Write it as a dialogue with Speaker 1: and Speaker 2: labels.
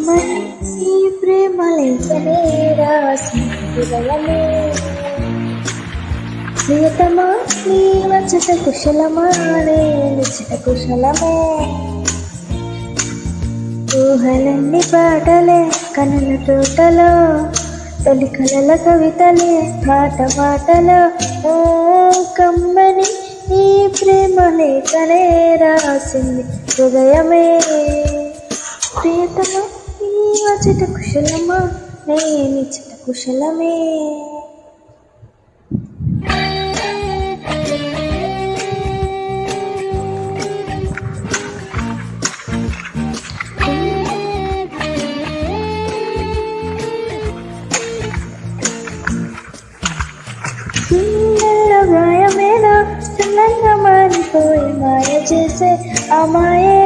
Speaker 1: కమ్మని ఈ ప్రేమ లేఖనే రాసి హృదయమే ప్రియతమా నీ వచ్చట కుశలమా నిచ్చట కుశలమే ఊహలన్నీ పాటలే కనుల తోటలో తొలి కలల కవితలే మాట మాటలో ఓ కమ్మని ఈ ప్రేమ లేఖనే రాసింది హృదయమే ప్రియతమా నీ వచ్చట కుశలమా నేనిచ్చట కుశలమే గాయమేనా చల్లంగా మారిపోయి మాయ చేసే ఆ మాయే